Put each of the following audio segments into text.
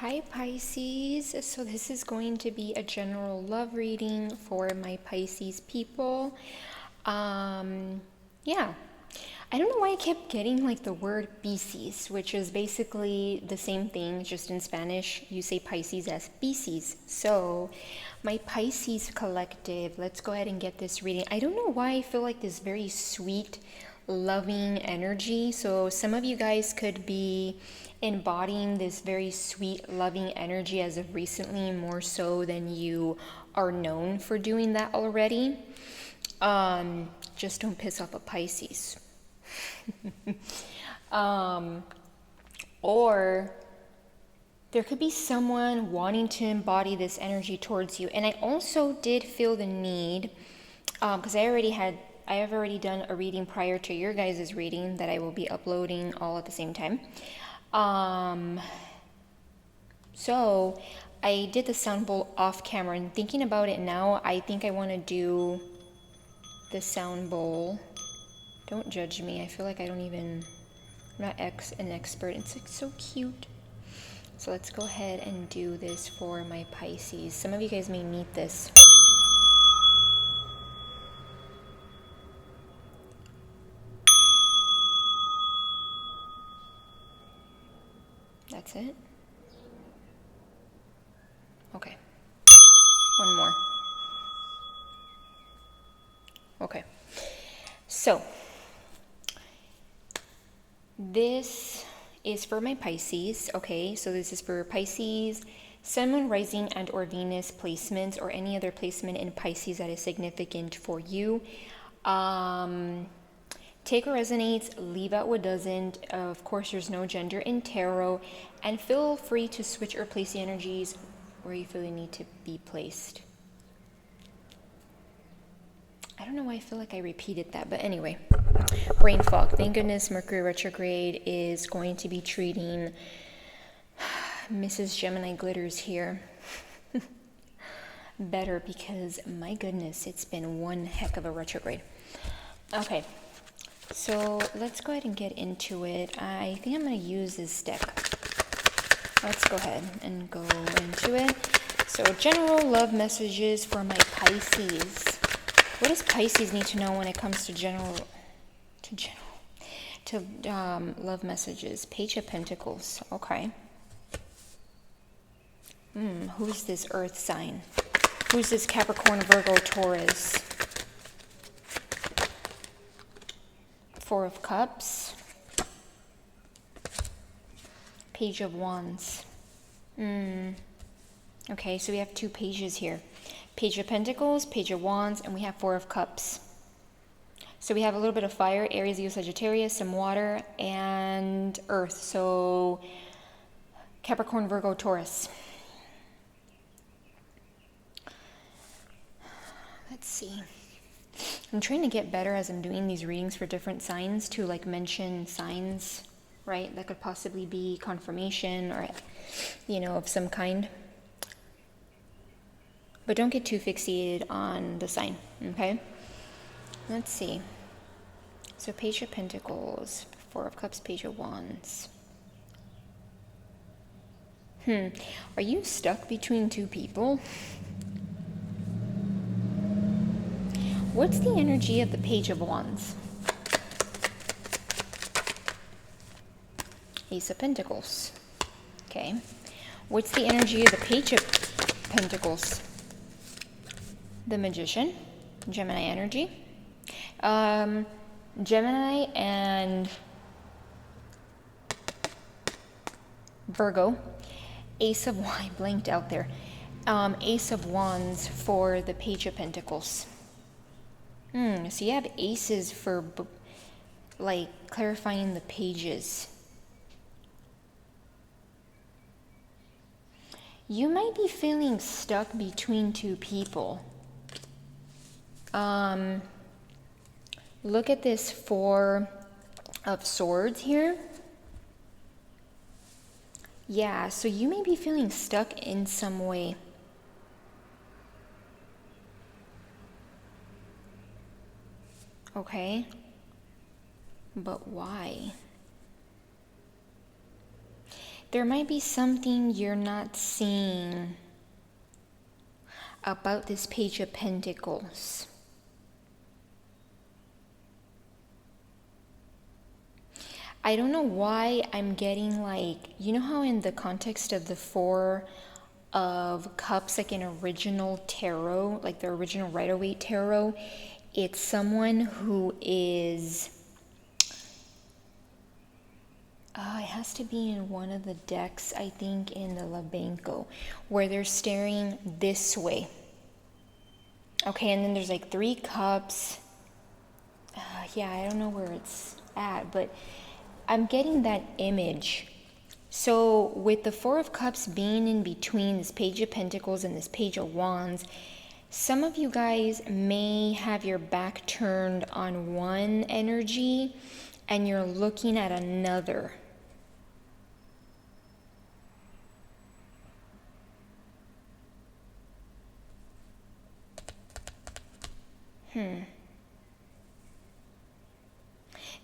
Hi Pisces, so this is going to be a general love reading for my Pisces people. Yeah, I don't know why I kept getting like the word Pisces, which is basically the same thing, just in Spanish you say Pisces as Pisces. So my Pisces collective, let's go ahead and get this reading. I don't know why I feel like this very sweet, loving energy. So some of you guys could be embodying this very sweet, loving energy as of recently, more so than you are known for doing that already. Just don't piss off a Pisces. Or there could be someone wanting to embody this energy towards you. And I also did feel the need, because I have already done a reading prior to your guys' reading that I will be uploading all at the same time. So I did the sound bowl off camera, and thinking about it now, I think I want to do the sound bowl. Don't judge me. I feel like I'm not an expert. It's like so cute. So let's go ahead and do this for my Pisces. Some of you guys may need this. That's it? Okay. One more. Okay. So, this is for my Pisces, okay? So this is for Pisces, Sun, Moon, Rising, and or Venus placements, or any other placement in Pisces that is significant for you. Take what resonates, leave out what doesn't. Of course, there's no gender in tarot, and feel free to switch or place the energies where you feel they need to be placed. I don't know why I feel like I repeated that, but anyway. Brain fog. Thank goodness Mercury retrograde is going to be treating Mrs. GeminiGlitters here better, because my goodness, it's been one heck of a retrograde. Okay, so let's go ahead and get into it. I think I'm going to use this deck. Let's go ahead and go into it. So general love messages for my Pisces. What does Pisces need to know when it comes to love messages? Page of Pentacles. Okay. Who's this Earth sign? Who's this Capricorn, Virgo, Taurus? Four of Cups. Page of Wands. Okay, so we have two pages here. Page of Pentacles, Page of Wands, and we have Four of Cups. So we have a little bit of fire, Aries, Leo, Sagittarius, some water, and earth. So Capricorn, Virgo, Taurus. Let's see. I'm trying to get better as I'm doing these readings for different signs to like mention signs, right? That could possibly be confirmation or, of some kind. But don't get too fixated on the sign, okay? Let's see. So Page of Pentacles, Four of Cups, Page of Wands. Are you stuck between two people? What's the energy of the Page of Wands? Ace of Pentacles. Okay. What's the energy of the Page of Pentacles? The Magician. Gemini energy. Gemini and Virgo. Ace of Wands. I blanked out there. Ace of Wands for the Page of Pentacles. So you have aces for like clarifying the pages. You might be feeling stuck between two people. Look at this Four of Swords here. Yeah, so you may be feeling stuck in some way. Okay, but why? There might be something you're not seeing about this Page of Pentacles. I don't know why I'm getting like, you know how in the context of the Four of Cups, like in original tarot, like the original Rider-Waite tarot, it's someone who is, it has to be in one of the decks, I think in the Labanco, where they're staring this way. Okay, and then there's like 3 cups. Yeah, I don't know where it's at, but I'm getting that image. So with the Four of Cups being in between this Page of Pentacles and this Page of Wands, some of you guys may have your back turned on one energy and you're looking at another.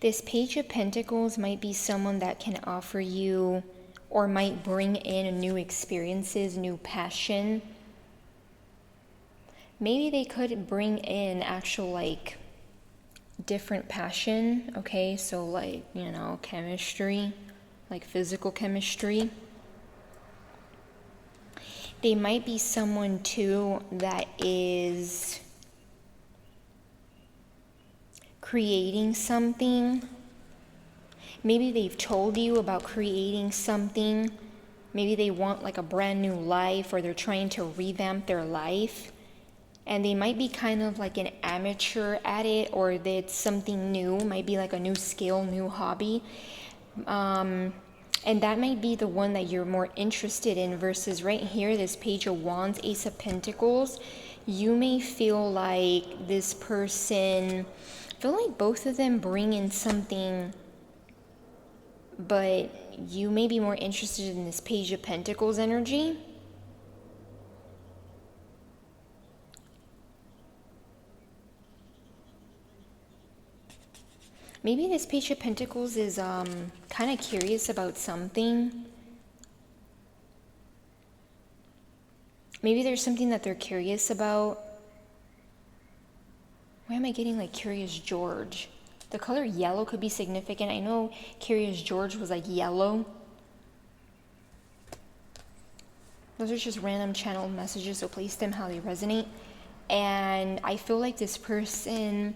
This Page of Pentacles might be someone that can offer you or might bring in new experiences, new passion. Maybe they could bring in actual like different passion, okay? So like, you know, chemistry, like physical chemistry. They might be someone too that is creating something. Maybe they've told you about creating something. Maybe they want like a brand new life, or they're trying to revamp their life. And they might be kind of like an amateur at it, or it's something new, might be like a new skill, new hobby. And that might be the one that you're more interested in, versus right here, this Page of Wands, Ace of Pentacles. You may feel like this person, I feel like both of them bring in something, but you may be more interested in this Page of Pentacles energy. Maybe this Page of Pentacles is kind of curious about something. Maybe there's something that they're curious about. Why am I getting like Curious George? The color yellow could be significant. I know Curious George was like yellow. Those are just random channeled messages, so place them how they resonate. And I feel like this person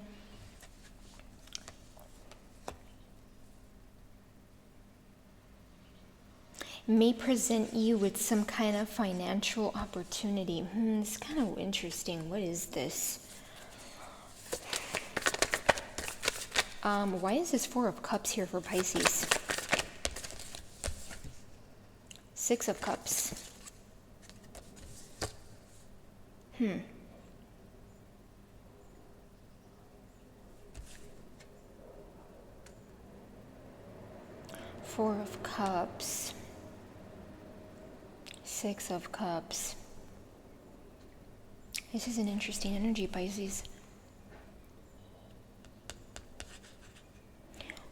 may present you with some kind of financial opportunity. It's kind of interesting. What is this? Why is this Four of Cups here for Pisces? 6 of Cups. Four of Cups. 6 of Cups. This is an interesting energy, Pisces.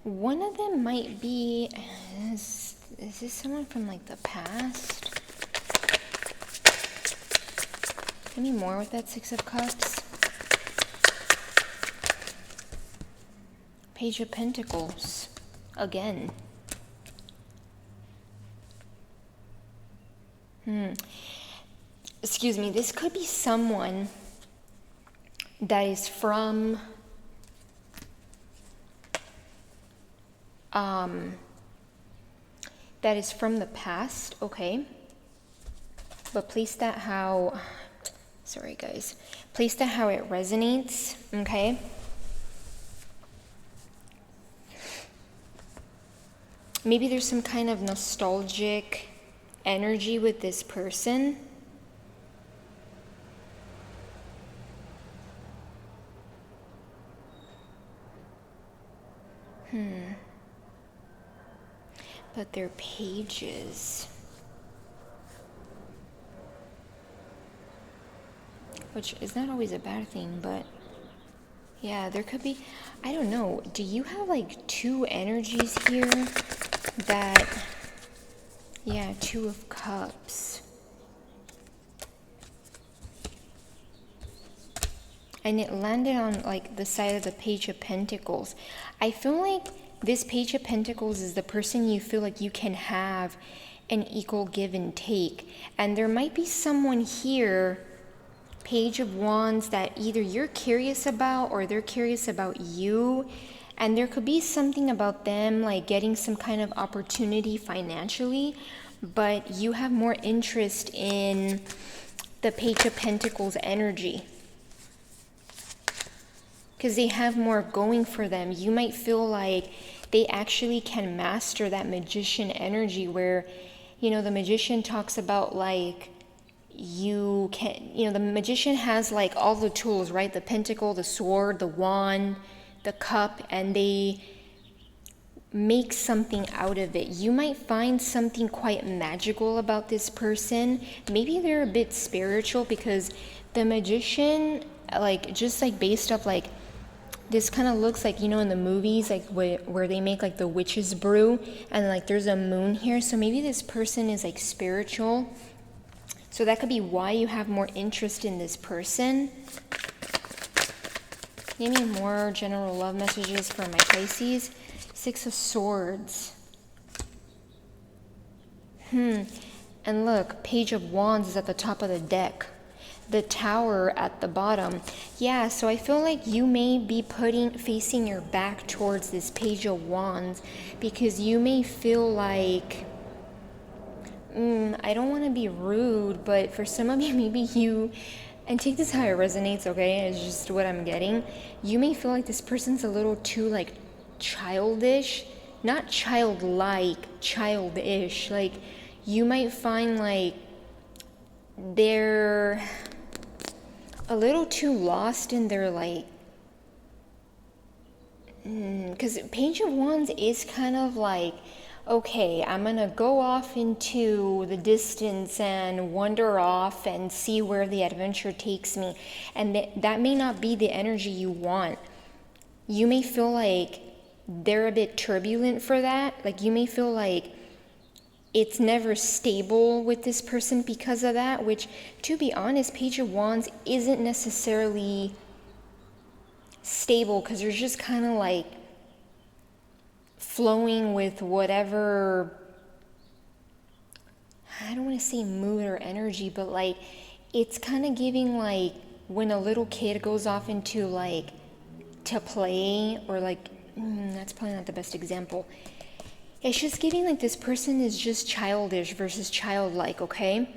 One of them might be, is this someone from like the past? Give me more with that 6 of Cups. Page of Pentacles, again. Excuse me, this could be someone that is from the past, okay? But place that how, sorry guys, place that how it resonates, okay? Maybe there's some kind of nostalgic energy with this person. But they're pages. Which is not always a bad thing, but yeah, there could be, I don't know. Do you have like 2 energies here that Yeah, Two of Cups. And it landed on like the side of the Page of Pentacles. I feel like this Page of Pentacles is the person you feel like you can have an equal give and take. And there might be someone here, Page of Wands, that either you're curious about or they're curious about you. And there could be something about them like getting some kind of opportunity financially, but you have more interest in the Page of Pentacles energy, because they have more going for them. You might feel like they actually can master that magician energy where, you know, the magician talks about like, you can, you know, the magician has like all the tools, right? The pentacle, the sword, the wand, the cup, and they make something out of it. You might find something quite magical about this person. Maybe they're a bit spiritual, because the magician, like, just like based off like, this kind of looks like, you know, in the movies, like where they make like the witch's brew and like there's a moon here. So maybe this person is like spiritual. So that could be why you have more interest in this person. Give me more general love messages for my Pisces. Six of Swords. And look, Page of Wands is at the top of the deck. The Tower at the bottom. Yeah, so I feel like you may be facing your back towards this Page of Wands, because you may feel like, I don't want to be rude, but for some of you, maybe you, and take this how it resonates, okay? It's just what I'm getting. You may feel like this person's a little too like childish, not childlike, childish. Like, you might find like they're a little too lost in their like, because Page of Wands is kind of like, okay, I'm gonna go off into the distance and wander off and see where the adventure takes me. And that may not be the energy you want. You may feel like they're a bit turbulent for that. Like, you may feel like it's never stable with this person because of that, which, to be honest, Page of Wands isn't necessarily stable, because you're just kind of like flowing with whatever, I don't want to say mood or energy, but like it's kind of giving like when a little kid goes off into like to play, or like, that's probably not the best example. It's just giving like this person is just childish versus childlike, okay?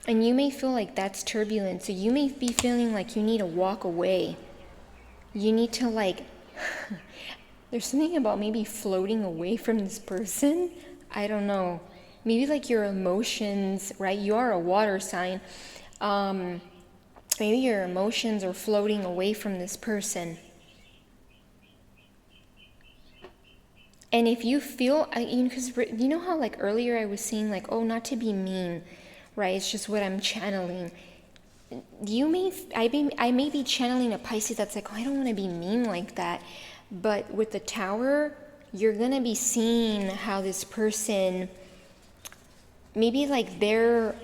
And you may feel like that's turbulent, so you may be feeling like you need to walk away. You need to like, there's something about maybe floating away from this person. I don't know. Maybe like your emotions, right? You are a water sign. Maybe your emotions are floating away from this person. And if you feel, because you know how like earlier I was saying like, oh, not to be mean, right? It's just what I'm channeling. I may be channeling a Pisces that's like, oh, I don't want to be mean like that. But with the Tower, you're going to be seeing how this person, maybe like their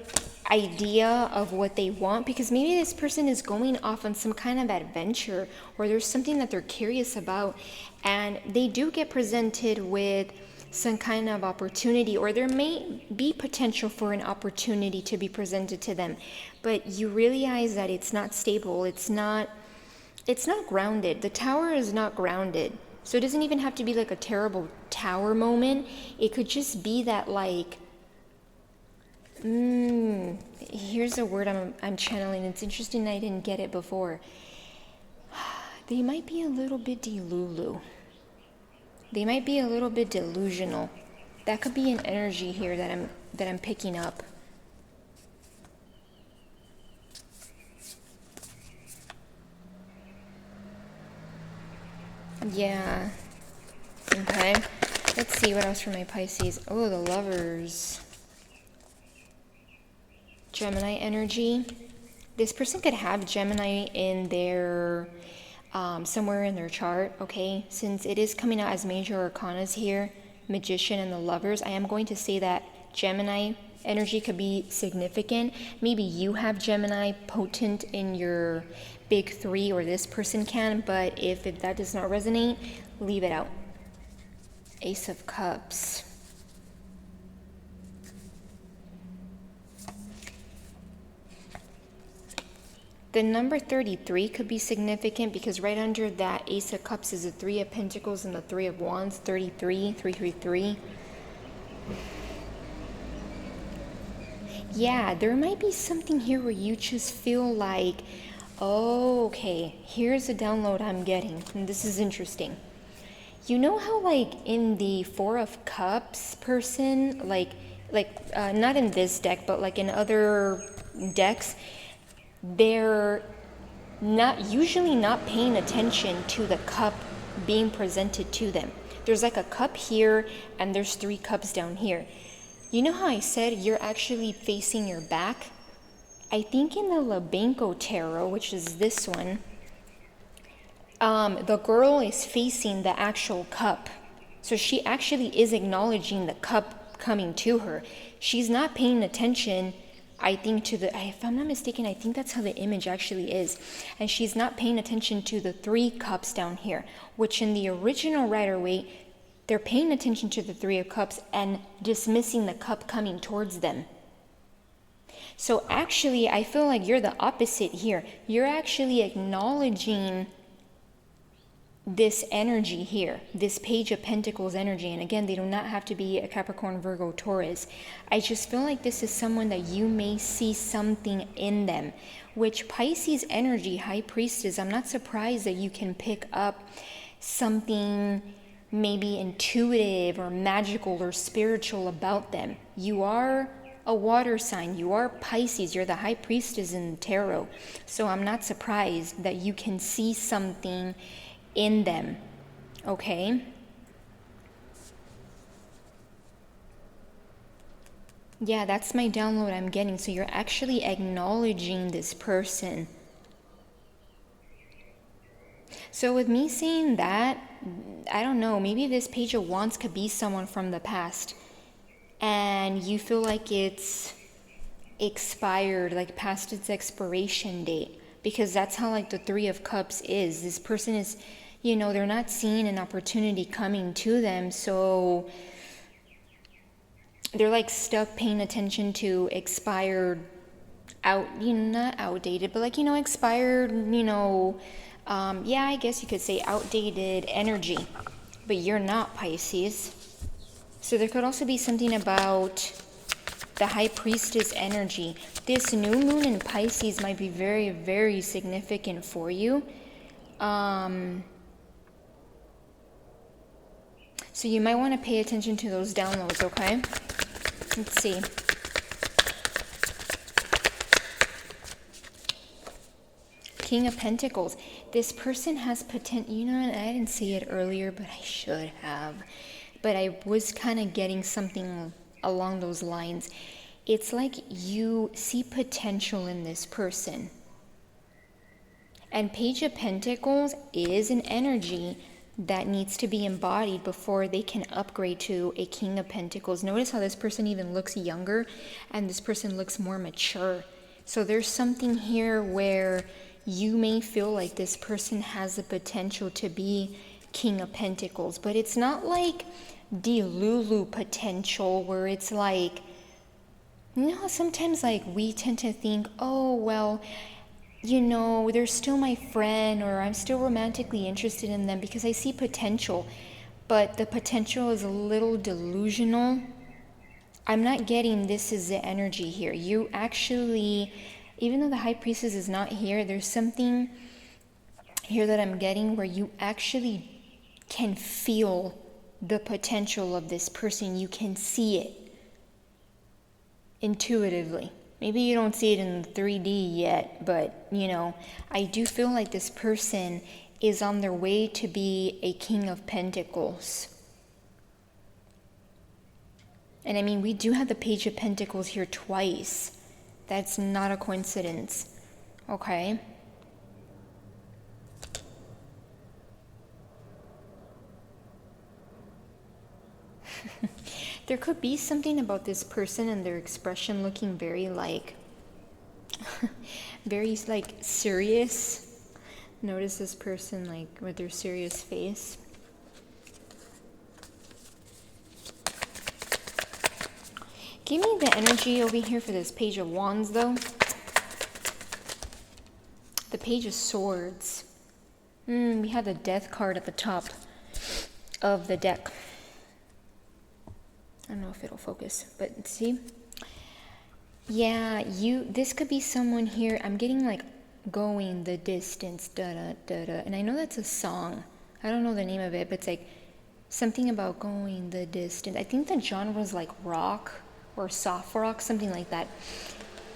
idea of what they want, because maybe this person is going off on some kind of adventure, or there's something that they're curious about, and they do get presented with some kind of opportunity, or there may be potential for an opportunity to be presented to them, but you realize that it's not stable, it's not grounded. The Tower is not grounded. So it doesn't even have to be like a terrible Tower moment. It could just be that like, here's a word I'm channeling. It's interesting I didn't get it before. They might be a little bit delulu. They might be a little bit delusional. That could be an energy here that I'm picking up. Yeah. Okay. Let's see what else for my Pisces. Oh, the Lovers. Gemini energy. This person could have Gemini in their somewhere in their chart, okay? Since it is coming out as major arcanas here, Magician and the Lovers, I am going to say that Gemini energy could be significant. Maybe you have Gemini potent in your big three, or this person can, but if that does not resonate, leave it out. Ace of Cups. The number 33 could be significant because right under that Ace of Cups is the Three of Pentacles and the Three of Wands. 33, 333. Yeah, there might be something here where you just feel like, oh, okay, here's a download I'm getting, and this is interesting. You know how like in the Four of Cups person, like not in this deck, but like in other decks, they're usually not paying attention to the cup being presented to them. There's like a cup here and there's 3 cups down here. You know how I said you're actually facing your back? I think in the Labenko Tarot, which is this one, the girl is facing the actual cup. So she actually is acknowledging the cup coming to her. She's not paying attention, I think, to the, if I'm not mistaken, I think that's how the image actually is. And she's not paying attention to the 3 cups down here, which in the original Rider-Waite, they're paying attention to the 3 of Cups and dismissing the cup coming towards them. So actually, I feel like you're the opposite here. You're actually acknowledging this energy here, this Page of Pentacles energy. And again, they do not have to be a Capricorn, Virgo, Taurus. I just feel like this is someone that you may see something in them, which Pisces energy, High Priestess, I'm not surprised that you can pick up something maybe intuitive or magical or spiritual about them. You are a water sign. You are Pisces. You're the High Priestess in the tarot. So I'm not surprised that you can see something in them. Okay? Yeah, that's my download I'm getting. So you're actually acknowledging this person. So with me saying that, I don't know, maybe this Page of Wands could be someone from the past and you feel like it's expired, like past its expiration date, because that's how like the 3 of Cups is. This person is, you know, they're not seeing an opportunity coming to them, so they're like stuck paying attention to expired, not outdated, but like, expired, yeah, I guess you could say outdated energy, but you're not Pisces. So there could also be something about the High Priestess energy. This new moon in Pisces might be very, very significant for you. So you might want to pay attention to those downloads, okay? Let's see. King of Pentacles. This person has potential. I didn't see it earlier, but I should have. But I was kind of getting something along those lines. It's like you see potential in this person. And Page of Pentacles is an energy that needs to be embodied before they can upgrade to a King of Pentacles. Notice how this person even looks younger and this person looks more mature. So there's something here where you may feel like this person has the potential to be King of Pentacles, but it's not like Delulu potential where it's like, sometimes like we tend to think, oh, well, they're still my friend, or I'm still romantically interested in them because I see potential, but the potential is a little delusional. I'm not getting this is the energy here. You actually, even though the High Priestess is not here, there's something here that I'm getting where you actually can feel the potential of this person. You can see it intuitively. Maybe you don't see it in 3D yet, but, I do feel like this person is on their way to be a King of Pentacles. And I mean, we do have the Page of Pentacles here twice. That's not a coincidence. Okay? There could be something about this person and their expression looking very like, very like serious. Notice this person like with their serious face. Give me the energy over here for this Page of Wands though. The Page of Swords. We have the Death card at the top of the deck. I don't know if it'll focus, but see? Yeah, this could be someone here. I'm getting like going the distance, da-da-da-da. And I know that's a song. I don't know the name of it, but it's like something about going the distance. I think the genre is like rock or soft rock, something like that.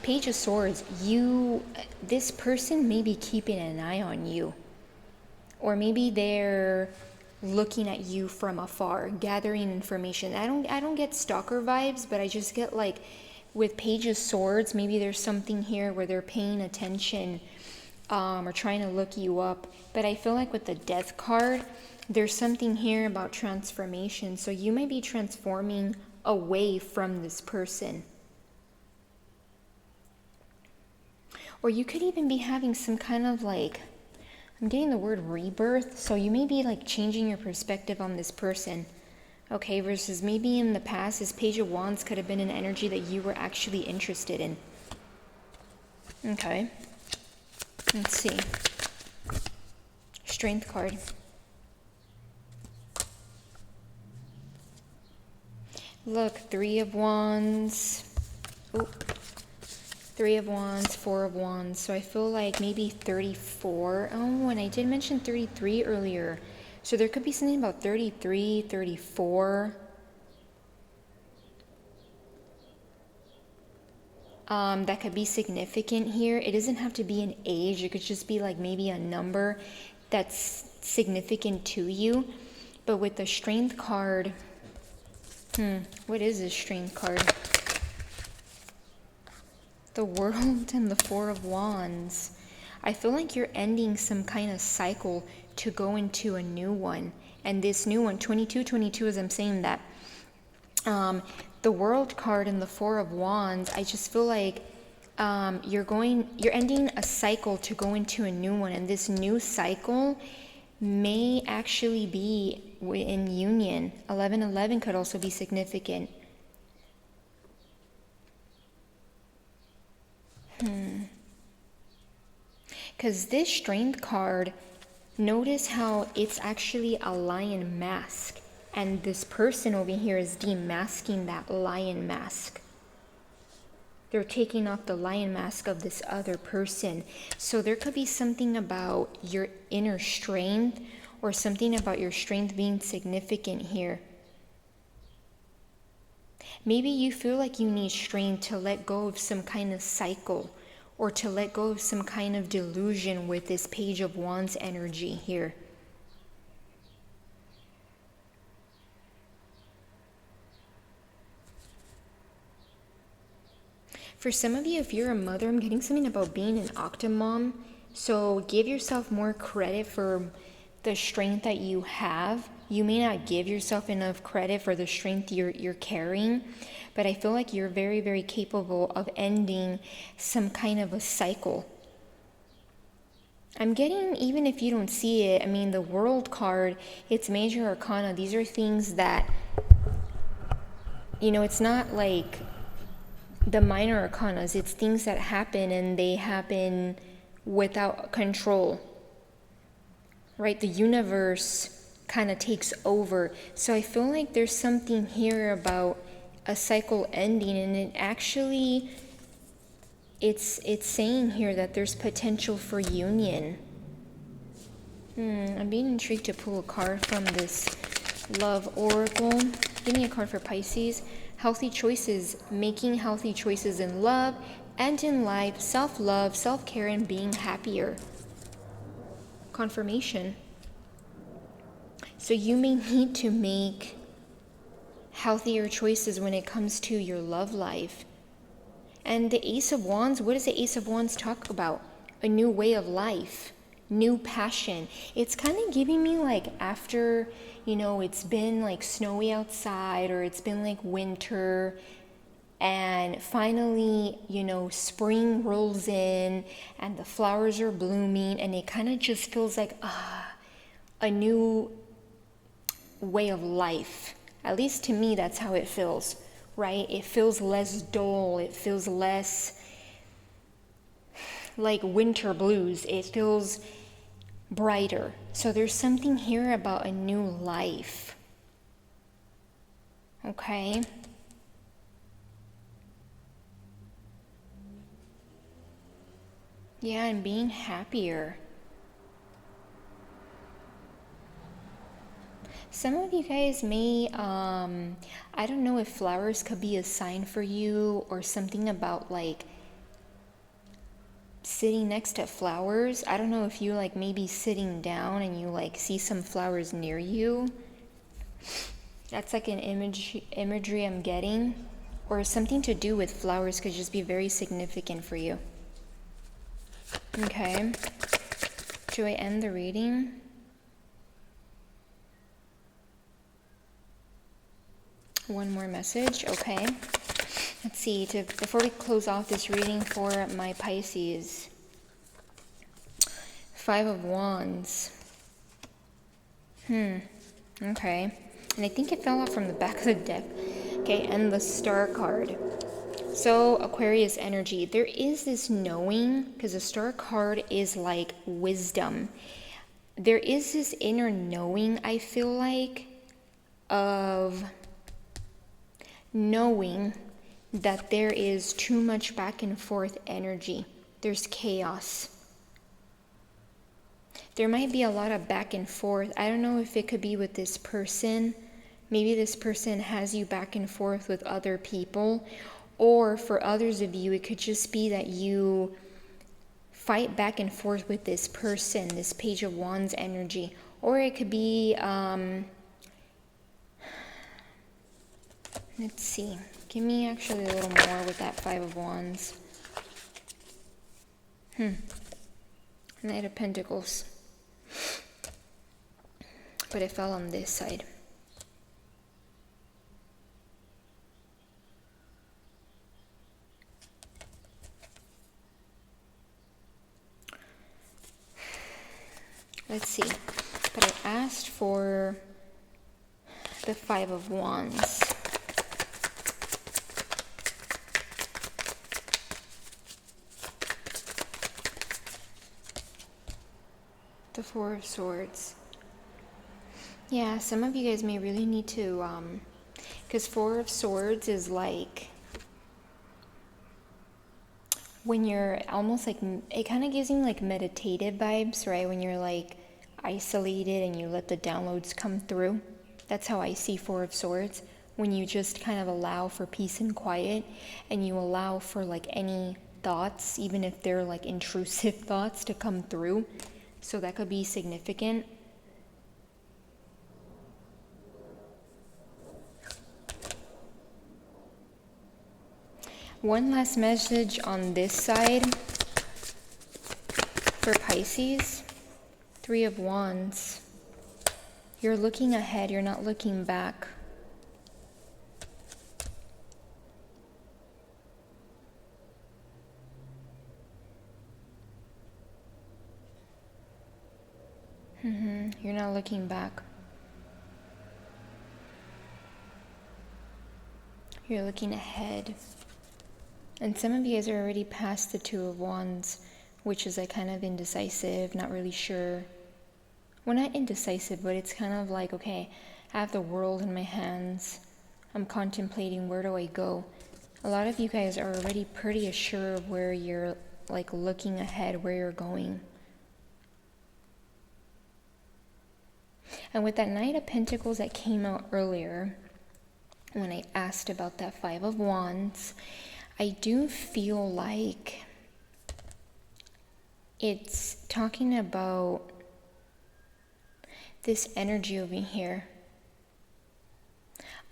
Page of Swords, this person may be keeping an eye on you. Or maybe they're looking at you from afar, gathering information. I don't get stalker vibes, but I just get like with Page of Swords, maybe there's something here where they're paying attention or trying to look you up. But I feel like with the Death card, there's something here about transformation. So you might be transforming away from this person. Or you could even be having some kind of like, I'm getting the word rebirth. So you may be like changing your perspective on this person. Okay, versus maybe in the past, this Page of Wands could have been an energy that you were actually interested in. Okay. Let's see. Strength card. Look, 3 of Wands. Oh. 3 of Wands, 4 of Wands. So I feel like maybe 34. Oh, and I did mention 33 earlier. So there could be something about 33, 34. That could be significant here. It doesn't have to be an age. It could just be like maybe a number that's significant to you. But with the Strength card, what is this Strength card? The World and the 4 of Wands. I feel like you're ending some kind of cycle to go into a new one. And this new one, 22, as I'm saying that, the World card and the 4 of Wands, I just feel like you're ending a cycle to go into a new one. And this new cycle may actually be in union. 1111 could also be significant. Because this Strength card, notice how it's actually a lion mask. And this person over here is demasking that lion mask. They're taking off the lion mask of this other person. So there could be something about your inner strength or something about your strength being significant here. Maybe you feel like you need strength to let go of some kind of cycle or to let go of some kind of delusion with this Page of Wands energy here. For some of you, if you're a mother, I'm getting something about being an octomom. So give yourself more credit for the strength that you have. You may not give yourself enough credit for the strength you're carrying, but I feel like you're very, very capable of ending some kind of a cycle. I'm getting, even if you don't see it, I mean, the World card, it's major arcana. These are things that, it's not like the minor arcanas. It's things that happen and they happen without control, right? The universe kind of takes over. So I feel like there's something here about a cycle ending, and it actually, it's saying here that there's potential for union. I'm being intrigued to pull a card from this Love Oracle. Give me a card for Pisces. Healthy choices, making healthy choices in love and in life, self-love, self-care, and being happier. Confirmation. So you may need to make healthier choices when it comes to your love life. And the Ace of Wands, what does the Ace of Wands talk about? A new way of life, new passion. It's kind of giving me like after, you know, it's been like snowy outside, or it's been like winter, and finally, you know, spring rolls in and the flowers are blooming, and it kind of just feels like a new way of life. At least to me, that's how it feels, right? It feels less dull. It feels less like winter blues. It feels brighter. So there's something here about a new life. Okay? Yeah, and being happier. Some of you guys may, I don't know if flowers could be a sign for you, or something about like sitting next to flowers. I don't know if you like maybe sitting down and you like see some flowers near you. That's like an imagery I'm getting. Or something to do with flowers could just be very significant for you. Okay. Should I end the reading? One more message, okay. Let's see, before we close off this reading for my Pisces. 5 of Wands. Okay. And I think it fell off from the back of the deck. Okay, and the Star card. So, Aquarius energy. There is this knowing, because the Star card is like wisdom. There is this inner knowing, I feel like, of knowing that there is too much back and forth energy. There's chaos. There might be a lot of back and forth. I don't know if it could be with this person. Maybe this person has you back and forth with other people. Or for others of you, it could just be that you fight back and forth with this person, this Page of Wands energy. Or it could be, let's see. Give me actually a little more with that 5 of Wands. Knight of Pentacles. But it fell on this side. Let's see. But I asked for the 5 of Wands. The 4 of Swords. Yeah, some of you guys may really need to, because 4 of Swords is like, when you're almost like, it kind of gives me like meditative vibes, right? When you're like isolated and you let the downloads come through. That's how I see 4 of Swords. When you just kind of allow for peace and quiet, and you allow for like any thoughts, even if they're like intrusive thoughts, to come through. So that could be significant. One last message on this side for Pisces. 3 of Wands. You're looking ahead, you're not looking back. You're not looking back. You're looking ahead. And some of you guys are already past the 2 of Wands, which is like kind of indecisive, not really sure. Well, not indecisive, but it's kind of like, okay, I have the world in my hands. I'm contemplating, where do I go? A lot of you guys are already pretty assured of where you're like looking ahead, where you're going. And with that Knight of Pentacles that came out earlier, when I asked about that 5 of Wands, I do feel like it's talking about this energy over here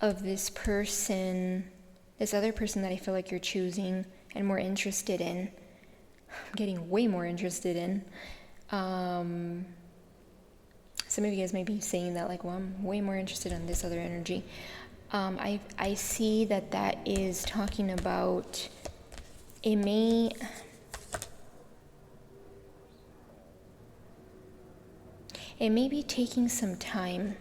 of this person, this other person that I feel like you're choosing and more interested in. I'm getting way more interested in. Some of you guys may be saying that like, well, I'm way more interested in this other energy. I see that is talking about, it may be taking some time,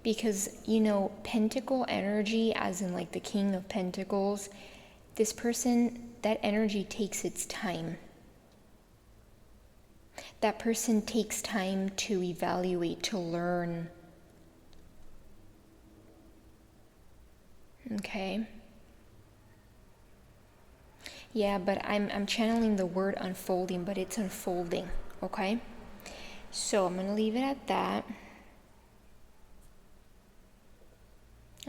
because, you know, pentacle energy, as in like the King of Pentacles, this person, that energy takes its time. That person takes time to evaluate, to learn. Okay. Yeah, but I'm channeling the word unfolding, but it's unfolding. Okay. So I'm gonna leave it at that.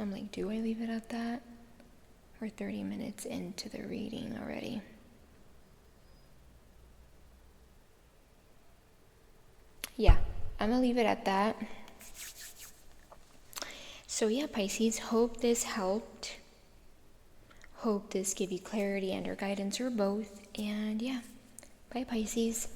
I'm like, do I leave it at that? We're 30 minutes into the reading already. Yeah, I'm gonna leave it at that. So yeah, Pisces, hope this helped. Hope this gave you clarity and or guidance, or both. And yeah, bye Pisces.